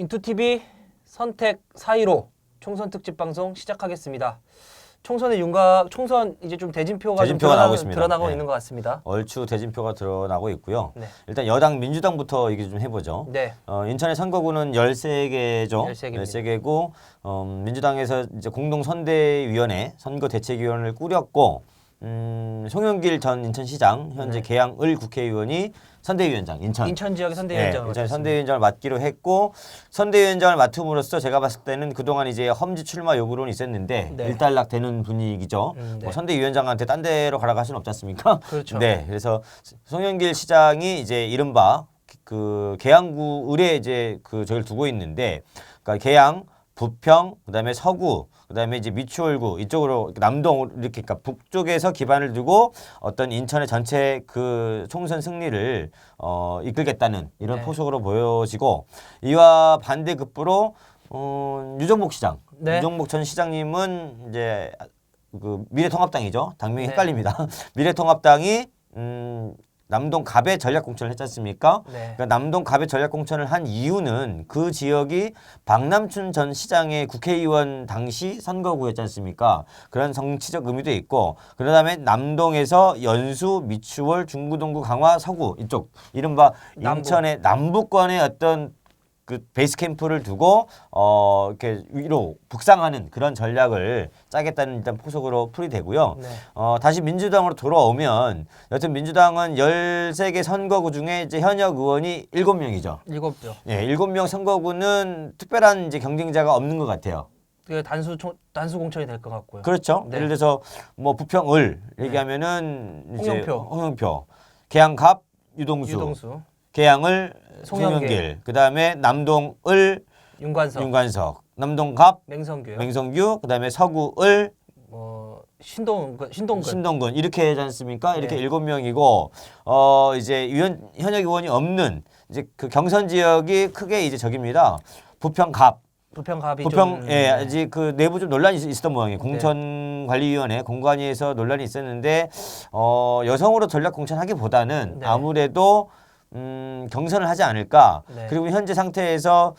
이투TV 선택 4.15 총선 특집 방송 시작하겠습니다. 총선의 윤곽, 총선 이제 좀 대진표가 드러나고 네. 있는 것 같습니다. 얼추 대진표가 드러나고 있고요. 네. 일단 여당 민주당부터 얘기 좀 해보죠. 네. 인천의 선거구는 13개죠. 13개입니다. 13개고 민주당에서 이제 공동선대위원회 선거대책위원회를 꾸렸고 송영길 전 인천시장 현재 네. 계양을 국회의원이 선대위원장 인천 지역의 선대위원장을 인천 맡았습니다. 선대위원장을 맡기로 했고 선대위원장을 맡음으로써 제가 봤을 때는 그동안 이제 험지 출마 요구론이 있었는데 네. 일단락 되는 분위기죠. 네. 뭐 선대위원장한테 딴 데로 가라고 할 수는 없지 않습니까? 그렇죠. 네, 그래서 송영길 시장이 이제 이른바 그 계양구 을에 이제 그 저기를 두고 있는데, 그러니까 계양, 부평, 그다음에 서구, 그다음에 이제 미추홀구 이쪽으로 남동 이렇게 그러니까 북쪽에서 기반을 두고 어떤 인천의 전체 그 총선 승리를 이끌겠다는 이런 네. 포석으로 보여지고, 이와 반대급부로 유정복 시장, 네. 유정복 전 시장님은 이제 그 미래통합당이죠. 당명이 네. 헷갈립니다. 미래통합당이 남동 갑에 전략 공천을 했지 않습니까? 네. 그러니까 남동 갑에 전략 공천을 한 이유는 그 지역이 박남춘 전 시장의 국회의원 당시 선거구였지 않습니까? 그런 정치적 의미도 있고, 그다음에 남동에서 연수, 미추홀, 중구동구, 강화, 서구 이쪽 이른바 인천의 남부권의 어떤 그 베이스 캠프를 두고 이렇게 위로 북상하는 그런 전략을 짜겠다는 일단 포석으로 풀이되고요. 네. 다시 민주당으로 돌아오면 여튼 민주당은 13개 선거구 중에 이제 현역 의원이 7명이죠. 7표. 예, 7명 선거구는 특별한 이제 경쟁자가 없는 것 같아요. 그 단수 공천이 될 것 같고요. 그렇죠. 네. 예를 들어서 뭐 부평을 얘기하면은 이제 홍영표. 계양갑 유동수. 계양을 송영길. 송영길, 그다음에 남동을 윤관석, 남동갑 맹성규, 그다음에 서구을 신동근 이렇게 하지 않습니까? 이렇게 네. 7명이고 이제 현역 의원이 없는 이제 그 경선 지역이 크게 이제 저깁니다. 부평갑이 예, 아직 그 내부 좀 논란이 있었던 모양이에요. 공천관리위원회 공관위에서 논란이 있었는데 여성으로 전략 공천하기보다는 네. 아무래도 경선을 하지 않을까. 네. 그리고 현재 상태에서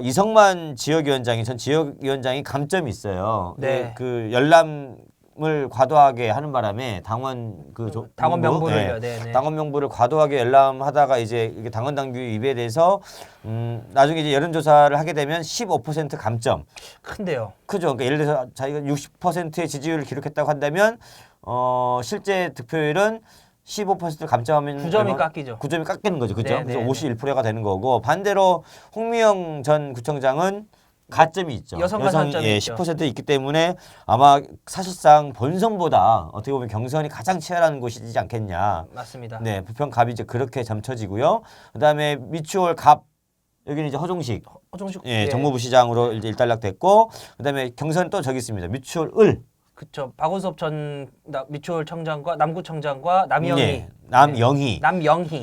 이성만 지역위원장이 전 지역위원장이 감점이 있어요. 네. 그 열람을 과도하게 하는 바람에 당원 당원 명부를 당원 명부를 과도하게 열람하다가 이제 이게 당원 당규 위배돼서 나중에 이제 여론조사를 하게 되면 15% 감점. 큰데요. 크죠. 그러니까 예를 들어서 자기가 60%의 지지율을 기록했다고 한다면 실제 득표율은 15% 감점하면 9점이 깎이죠. 9점이 깎이는 거죠. 그죠? 네, 그래서 네, 51%가 되는 거고, 반대로 홍미영 전 구청장은 가점이 있죠. 여성과 여성이 있죠. 10% 있기 때문에 아마 사실상 본선보다 어떻게 보면 경선이 가장 치열한 곳이지 않겠냐. 맞습니다. 네, 부평갑이 이제 그렇게 점쳐지고요. 그다음에 미추홀 갑 여기는 이제 허종식 예. 정무부 시장으로 이제 일단락됐고, 그다음에 경선 또 저기 있습니다. 미추홀 을. 그렇죠. 박원섭 전 미추홀 청장과 남구청장과 남영희. 예, 남영희.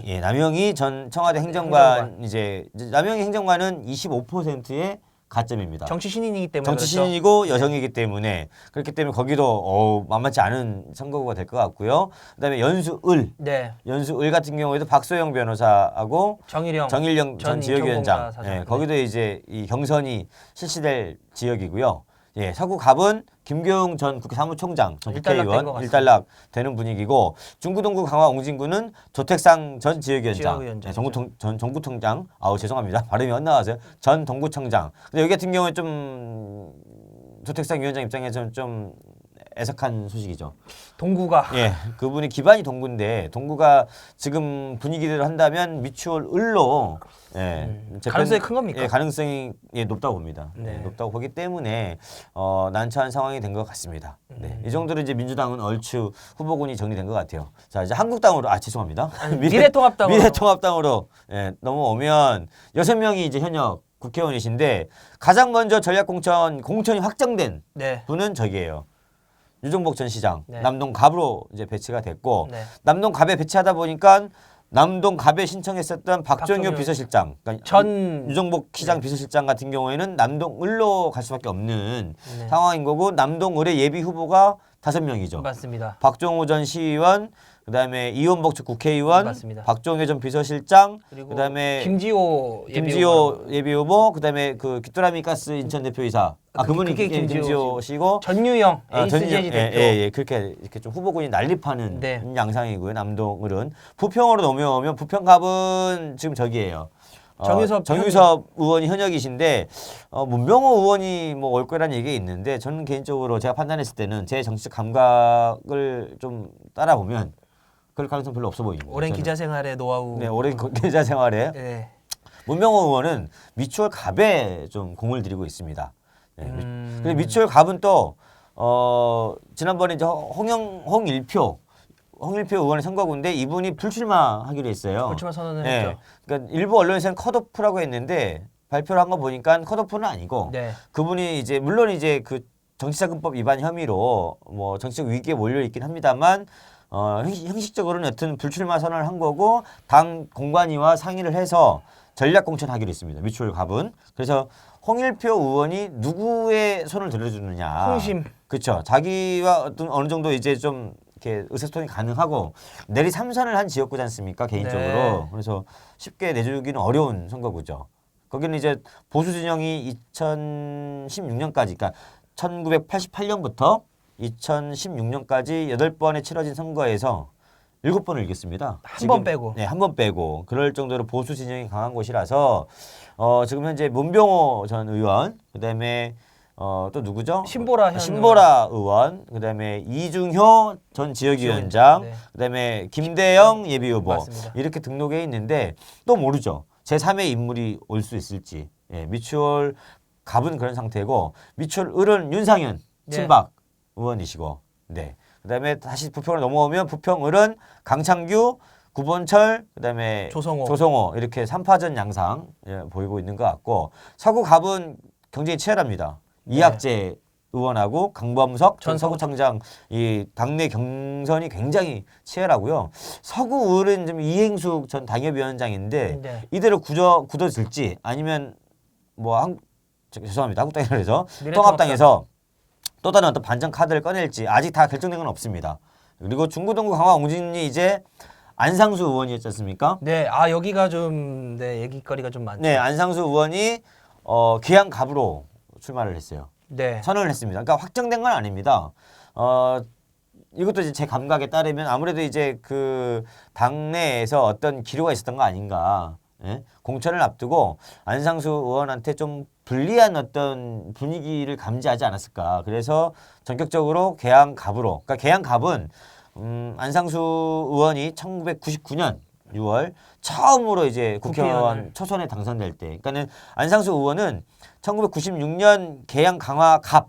예, 남영희 전 청와대 행정관. 이제 남영희 행정관은 25%의 가점입니다. 정치 신인이기 때문에 정치 신인이고 여성이기 때문에 그렇기 때문에 거기도 만만치 않은 선거구가 될 것 같고요. 그다음에 연수을. 네. 연수을 같은 경우에도 박소영 변호사하고 정일영 전 지역위원장. 예, 거기도 이제 이 경선이 실시될 지역이고요. 예, 서구갑은 김교웅 전 국회 사무총장, 전 국회의원 일단락 되는 분위기고, 중구동구 강화 옹진구는 조택상 전 지역위원장, 예, 전 정구청장, 죄송합니다. 발음이 엇나와서요. 전 동구청장. 근데 여기 같은 경우에 좀 조택상 위원장 입장에서는 좀 애석한 소식이죠. 동구가. 예, 그분이 기반이 동구인데 동구가 지금 분위기대로 한다면 미추홀 을로 가능성이 큰 겁니까? 예, 가능성이 높다고 봅니다. 네. 높다고 보기 때문에 난처한 상황이 된 것 같습니다. 네, 이 정도로 이제 민주당은 얼추 후보군이 정리된 것 같아요. 자, 이제 한국당으로 죄송합니다. 미래통합당으로 넘어오면 6명이 이제 현역 국회의원이신데 가장 먼저 전략 공천이 확정된 분은 저기예요. 유정복 전 시장, 남동갑으로 이제 배치가 됐고, 남동갑에 배치하다 보니까 남동갑에 신청했었던 박종효 비서실장, 그러니까 전 유정복 시장 비서실장 같은 경우에는 남동을로 갈 수밖에 없는 상황인 거고, 남동을의 예비 후보가 5명이죠. 맞습니다. 박종호 전 시의원, 그다음에 이원복 전 국회의원, 맞습니다. 박종회 전 비서실장, 그리고 그다음에 김지호 예비 후보, 그다음에 그 귀뚜라미 가스 인천 대표이사. 그분이 그게 김지호 씨고 전유영 전유영, 에이스제지 대표. 그렇게 이렇게 좀 후보군이 난립하는 네. 양상이고요. 남동을은 부평으로 넘어오면 부평갑은 지금 저기예요. 정유섭 의원이 현역이신데 문병호 의원이 뭐 올 거라는 얘기가 있는데 저는 개인적으로 제가 판단했을 때는 제 정치적 감각을 좀 따라보면 그럴 가능성 별로 없어 보입니다. 오랜 기자 생활의 노하우. 네, 오랜 기자 생활에 네. 문병호 의원은 미추홀 갑에 좀 공을 들이고 있습니다. 네, 그리고 미추홀 갑은 또 지난번에 이제 홍일표 의원의 선거구인데 이분이 불출마하기로 했어요. 불출마 선언을 네. 했죠. 그러니까 일부 언론에서는 컷오프라고 했는데 발표를 한 거 보니까 컷오프는 아니고 네. 그분이 이제 물론 이제 그 정치자금법 위반 혐의로 뭐 정치적 위기에 몰려 있긴 합니다만 형식적으로는 여튼 불출마 선언을 한 거고 당 공관위와 상의를 해서 전략 공천하기로 했습니다. 미추홀 갑은. 그래서 홍일표 의원이 누구의 손을 들어주느냐. 홍심. 그렇죠. 자기와 어떤 어느 정도 이제 좀 이렇게 의사소통이 가능하고 내리 3선을 한 지역구지 않습니까? 개인적으로. 네. 그래서 쉽게 내주기는 어려운 선거구죠. 거기는 이제 보수 진영이 2016년까지 그러니까 1988년부터 2016년까지 8번에 치러진 선거에서 7번을 이겼습니다. 한 번 빼고. 네, 한 번 빼고. 그럴 정도로 보수 진영이 강한 곳이라서 지금 현재 문병호 전 의원, 그다음에 또 누구죠? 신보라 의원, 그다음에 이중효 전 지역위원장, 네. 그다음에 김대영 예비후보 맞습니다. 이렇게 등록해 있는데 또 모르죠. 제3의 인물이 올 수 있을지. 예, 미추홀 갑은 그런 상태고 미추홀 을은 윤상현 친박 의원이시고, 네. 그다음에 다시 부평으로 넘어오면 부평 을은 강창규, 구본철, 그다음에 조성호 이렇게 3파전 양상 보이고 있는 것 같고 서구 갑은 경쟁이 치열합니다. 네. 이학재 의원하고 강범석 전 서구청장 이 당내 경선이 굉장히 치열하고요. 서구 을은 좀 이행숙 전 당협위원장인데 네. 이대로 굳어질지 아니면 뭐 죄송합니다. 한국당에서 통합당에서 또 다른 어떤 반전 카드를 꺼낼지 아직 다 결정된 건 없습니다. 그리고 중구동구 강화 옹진이 이제 안상수 의원이었지 않습니까? 네, 여기가 좀 얘기거리가 좀 많죠. 네, 안상수 의원이 계양갑으로 출마를 했어요. 네. 선언을 했습니다. 그러니까 확정된 건 아닙니다. 이것도 이제 제 감각에 따르면 아무래도 이제 그 당내에서 어떤 기류가 있었던 거 아닌가. 예? 공천을 앞두고 안상수 의원한테 좀 불리한 어떤 분위기를 감지하지 않았을까. 그래서 전격적으로 계양갑으로. 그러니까 계양갑은 안상수 의원이 1999년 6월 처음으로 이제 국회의원 초선에 당선될 때, 그러니까는 안상수 의원은 1996년 계양 강화갑,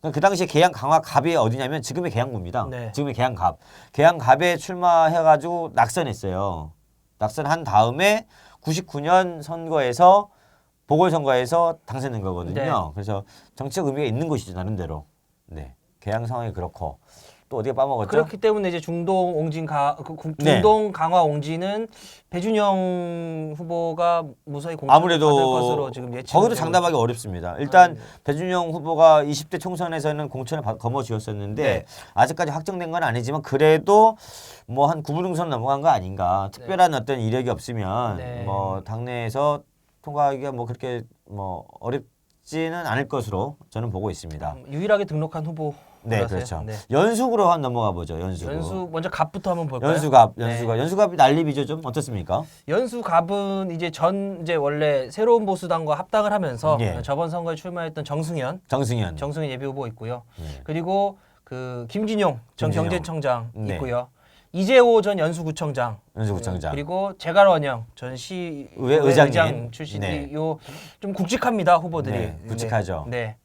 그러니까 그 당시에 계양 강화갑이 어디냐면 지금의 계양구입니다. 네. 지금의 계양갑, 계양갑에 출마해가지고 낙선했어요. 낙선한 다음에 99년 선거에서 보궐선거에서 당선된 거거든요. 네. 그래서 정치적 의미가 있는 것이죠 나름대로. 네, 계양 상황이 그렇고. 또 어디가 빠먹었죠? 그렇기 때문에 이제 중동 강화 옹진은 배준영 후보가 무사히 공천을 받을 것으로 지금 예측. 거기도 장담하기 어렵습니다. 일단 배준영 후보가 20대 총선에서는 공천을 거머쥐었었는데 아직까지 확정된 건 아니지만 그래도 뭐 한 9분응선 넘어간 거 아닌가. 특별한 어떤 이력이 없으면 뭐 당내에서 통과하기가 뭐 그렇게 뭐 어렵지는 않을 것으로 저는 보고 있습니다. 유일하게 등록한 후보. 네, 그렇죠. 네. 연숙으로 한 넘어가 보죠. 연숙 먼저 갑부터 한번 볼까요? 연수갑이 난립이죠, 좀 어떻습니까? 연수갑은 이제 원래 새로운 보수당과 합당을 하면서 저번 선거에 출마했던 정승현 예비 후보 있고요. 그리고 그 김진용 전 경제청장 있고요. 이재호 전 연수구청장. 그리고 재갈원영 전 시의장 출신이 좀 굵직합니다, 후보들이. 네, 굵직하죠. 네.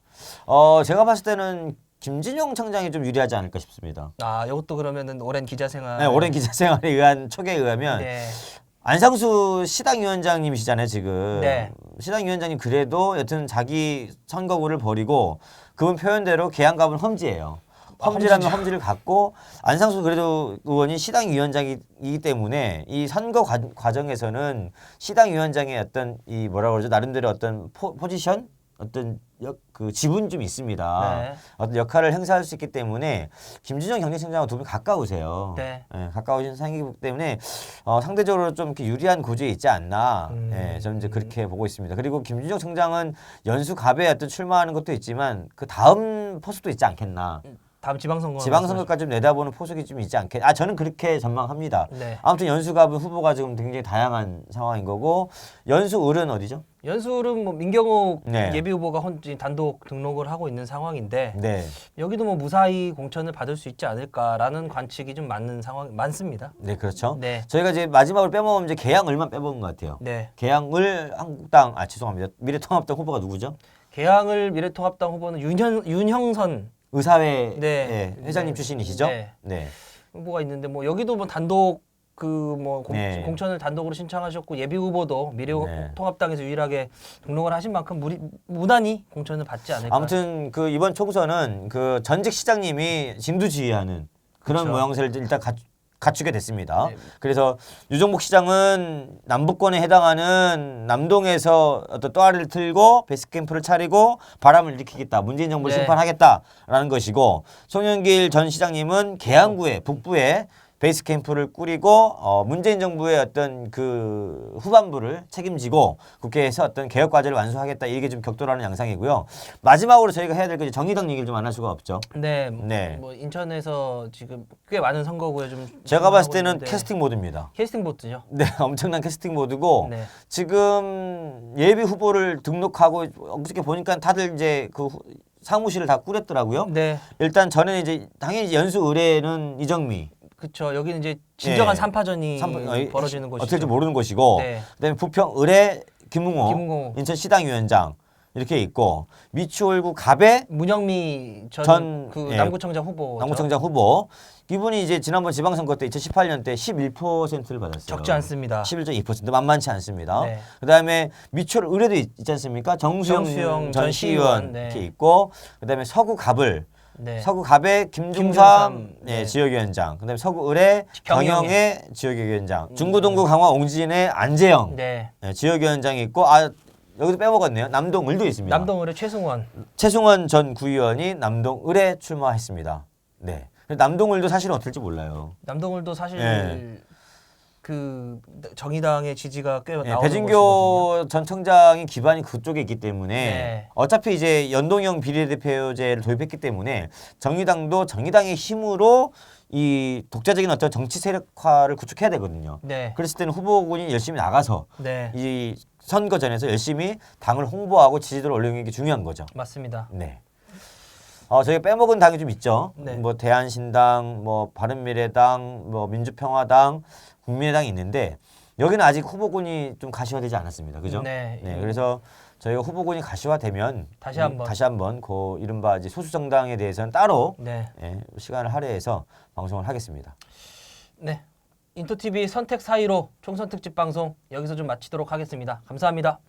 제가 봤을 때는 김진용 청장이 좀 유리하지 않을까 싶습니다. 이것도 그러면은 오랜 기자 생활. 네, 오랜 기자 생활에 의한 촉에 의하면 안상수 시당위원장님이시잖아요, 지금. 네. 시당위원장님 그래도 여튼 자기 선거구를 버리고 그분 표현대로 계양갑은 험지예요. 험지라면 험지를 갖고 안상수 그래도 의원이 시당위원장이기 때문에 이 선거 과정에서는 시당위원장의 어떤 이 뭐라 그러죠? 나름대로 어떤 포지션? 어떤 그 지분이 좀 있습니다. 네. 어떤 역할을 행사할 수 있기 때문에 김진영 경제청장하고 두 분 가까우세요. 네. 예, 가까우신 상이기 때문에 상대적으로 좀 이렇게 유리한 구조에 있지 않나. 예, 저는 이제 그렇게 보고 있습니다. 그리고 김진영 청장은 연수갑에 어떤 출마하는 것도 있지만 그 다음 포스도 있지 않겠나. 다음 지방선거까지 좀 내다보는 포석이 좀 있지 않겠. 저는 그렇게 전망합니다. 네. 아무튼 연수갑은 후보가 지금 굉장히 다양한 상황인 거고 연수을은 어디죠? 연수을은 뭐 민경욱 네. 예비 후보가 단독 등록을 하고 있는 상황인데 네. 여기도 뭐 무사히 공천을 받을 수 있지 않을까라는 관측이 좀 맞는 상황 많습니다. 네, 그렇죠. 네. 저희가 이제 마지막으로 빼먹으면 이제 계양을만 빼먹은 것 같아요. 네. 계양을 한국당 죄송합니다. 미래통합당 후보가 누구죠? 계양을 미래통합당 후보는 윤형선 의사회 네. 회장님 네. 출신이시죠? 네. 네. 후보가 있는데 뭐 여기도 뭐 단독 네. 공천을 단독으로 신청하셨고 예비 후보도 미래통합당에서 유일하게 등록을 하신 만큼 무난히 공천을 받지 않을까. 아무튼 그 이번 총선은 그 전직 시장님이 진두지휘하는 그런 그렇죠. 모양새를 일단 갖추게 됐습니다. 네. 그래서 유정복 시장은 남북권에 해당하는 남동에서 어떤 또아리를 틀고 베이스캠프를 차리고 바람을 일으키겠다. 문재인 정부를 네. 심판하겠다라는 것이고 송영길 전 시장님은 계양구에 북부에 베이스 캠프를 꾸리고 문재인 정부의 어떤 그 후반부를 책임지고 국회에서 어떤 개혁 과제를 완수하겠다 이게 좀 격돌하는 양상이고요. 마지막으로 저희가 해야 될 게 정의당 얘기를 좀 안 할 수가 없죠. 네. 네. 뭐 인천에서 지금 꽤 많은 선거구에 좀 제가 봤을 때는 있는데. 캐스팅 모드입니다. 캐스팅 보트죠. 네, 엄청난 캐스팅 모드고 네. 지금 예비 후보를 등록하고 어저께 보니까 다들 이제 그 사무실을 다 꾸렸더라고요. 네. 일단 저는 이제 당연히 연수 의뢰는 이정미. 그렇죠. 여기는 이제 진정한 네. 3파전이 벌어지는 곳이죠. 어떻게 될지 모르는 곳이고 네. 그다음에 부평 의뢰 김웅호 김웅호. 인천 시당위원장 이렇게 있고 미추홀구 갑에 문영미 전 예, 남구청장 후보. 남구청장 후보 이분이 이제 지난번 지방선거 때 2018년 때 11%를 받았어요. 적지 않습니다. 11.2% 만만치 않습니다. 네. 그다음에 미추홀 의뢰도 있지 않습니까? 정수영 전 시의원 네. 이렇게 있고 그다음에 서구 갑을 네. 서구 갑의 김중삼 김중삼, 네. 지역위원장, 그다음에 서구 을의 경영의 지역위원장, 중구 동구 강화 옹진의 안재영 네. 지역위원장이 있고 여기도 빼먹었네요. 남동 을도 있습니다. 남동을의 최승원 전 구의원이 남동 을에 출마했습니다. 네. 남동 을도 사실은 어떨지 몰라요. 남동을도 사실 네. 그 정의당의 지지가 꽤 나오는 배진교 곳이거든요. 전 청장이 기반이 그쪽에 있기 때문에 네. 어차피 이제 연동형 비례대표제를 도입했기 때문에 정의당도 정의당의 힘으로 이 독자적인 어떤 정치 세력화를 구축해야 되거든요. 네. 그랬을 때는 후보군이 열심히 나가서 네. 이 선거전에서 열심히 당을 홍보하고 지지도를 올리는 게 중요한 거죠. 맞습니다. 네. 저희가 빼먹은 당이 좀 있죠. 네. 뭐 대한신당, 뭐 바른미래당, 뭐 민주평화당, 국민의당이 있는데 여기는 아직 후보군이 좀 가시화되지 않았습니다. 그죠? 네. 그래서 저희가 후보군이 가시화되면 다시 한번 그 이른바 이제 소수 정당에 대해서는 따로 네. 시간을 할애해서 방송을 하겠습니다. 네. 인터TV 선택 4.15 총선 특집 방송 여기서 좀 마치도록 하겠습니다. 감사합니다.